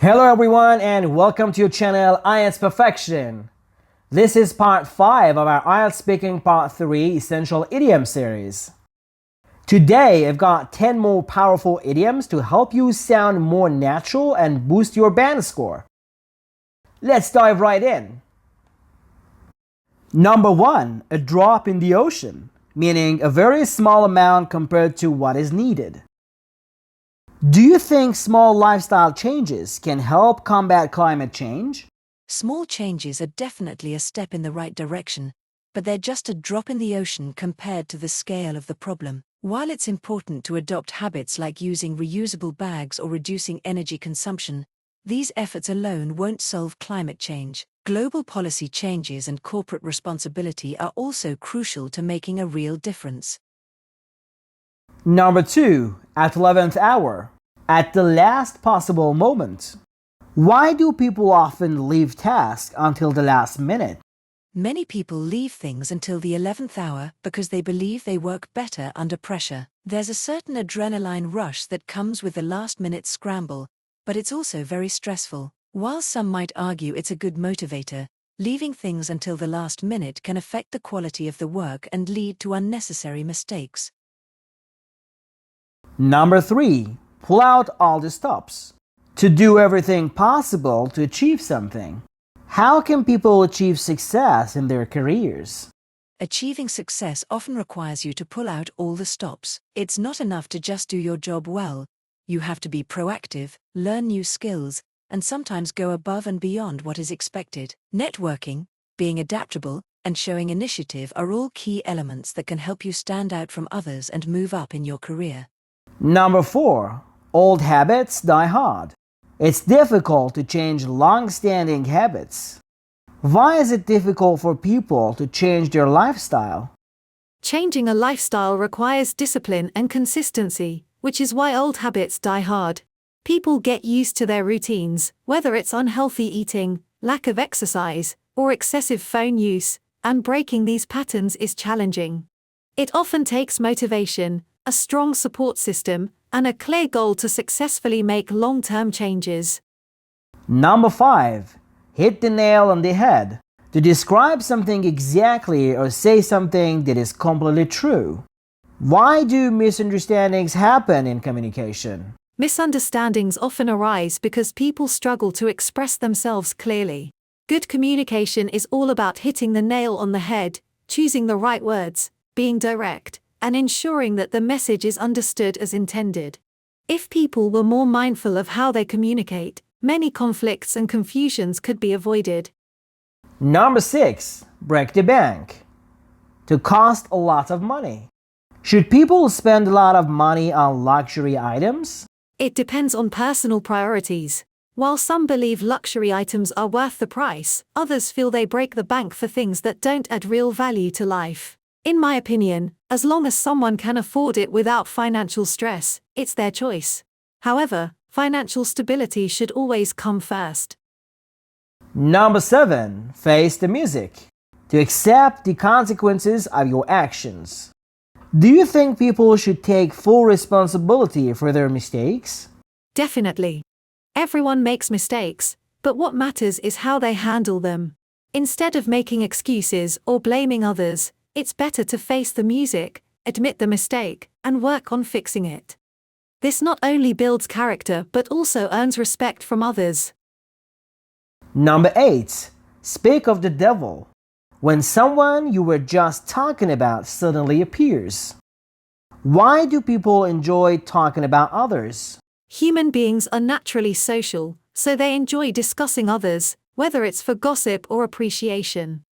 Hello everyone and welcome to your channel IELTS Perfection. This is part 5 of our IELTS Speaking Part 3 Essential Idiom series. Today I've got 10 more powerful idioms to help you sound more natural and boost your band score. Let's dive right in. Number 1, a drop in the ocean, meaning a very small amount compared to what is needed. Do you think small lifestyle changes can help combat climate change? Small changes are definitely a step in the right direction, but they're just a drop in the ocean compared to the scale of the problem. While it's important to adopt habits like using reusable bags or reducing energy consumption, these efforts alone won't solve climate change. Global policy changes and corporate responsibility are also crucial to making a real difference. Number 2, at 11th hour, at the last possible moment. Why do people often leave tasks until the last minute? Many people leave things until the 11th hour because they believe they work better under pressure. There's a certain adrenaline rush that comes with the last-minute scramble, but it's also very stressful. While some might argue it's a good motivator, leaving things until the last minute can affect the quality of the work and lead to unnecessary mistakes. Number 3, pull out all the stops. To do everything possible to achieve something. How can people achieve success in their careers? Achieving success often requires you to pull out all the stops. It's not enough to just do your job well. You have to be proactive, learn new skills, and sometimes go above and beyond what is expected. Networking, being adaptable, and showing initiative are all key elements that can help you stand out from others and move up in your career. Number 4, old habits die hard. It's difficult to change long-standing habits. Why is it difficult for people to change their lifestyle? Changing a lifestyle requires discipline and consistency, which is why old habits die hard. People get used to their routines, whether it's unhealthy eating, lack of exercise, or excessive phone use, and breaking these patterns is challenging. It often takes motivation, a strong support system, and a clear goal to successfully make long-term changes. Number 5, hit the nail on the head. To describe something exactly or say something that is completely true. Why do misunderstandings happen in communication? Misunderstandings often arise because people struggle to express themselves clearly. Good communication is all about hitting the nail on the head, choosing the right words, being direct, and ensuring that the message is understood as intended. If people were more mindful of how they communicate, many conflicts and confusions could be avoided. Number 6, break the bank. To cost a lot of money. Should people spend a lot of money on luxury items? It depends on personal priorities. While some believe luxury items are worth the price, others feel they break the bank for things that don't add real value to life. In my opinion, as long as someone can afford it without financial stress, it's their choice. However, financial stability should always come first. Number 7, face the music. To accept the consequences of your actions. Do you think people should take full responsibility for their mistakes? Definitely. Everyone makes mistakes, but what matters is how they handle them. Instead of making excuses or blaming others, it's better to face the music, admit the mistake, and work on fixing it. This not only builds character but also earns respect from others. Number 8, speak of the devil. When someone you were just talking about suddenly appears. Why do people enjoy talking about others? Human beings are naturally social, so they enjoy discussing others, whether it's for gossip or appreciation.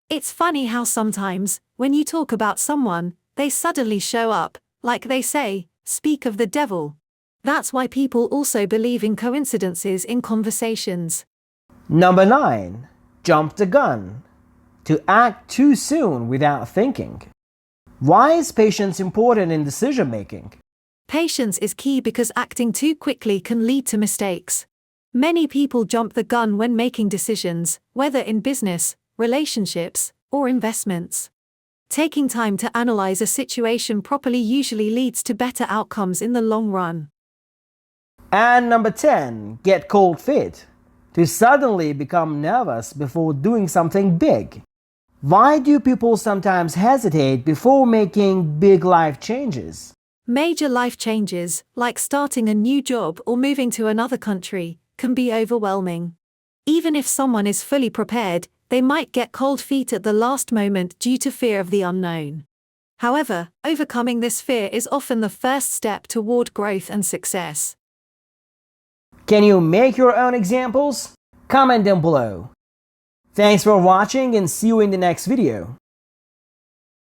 It's funny how sometimes, when you talk about someone, they suddenly show up, like they say, speak of the devil. That's why people also believe in coincidences in conversations. Number 9, jump the gun. To act too soon without thinking. Why is patience important in decision making? Patience is key because acting too quickly can lead to mistakes. Many people jump the gun when making decisions, whether in business, relationships, or investments. Taking time to analyze a situation properly usually leads to better outcomes in the long run. And number 10, get cold feet. To suddenly become nervous before doing something big. Why do people sometimes hesitate before making big life changes? Major life changes, like starting a new job or moving to another country, can be overwhelming. Even if someone is fully prepared, they might get cold feet at the last moment due to fear of the unknown. However, overcoming this fear is often the first step toward growth and success. Can you make your own examples? Comment down below. Thanks for watching and see you in the next video.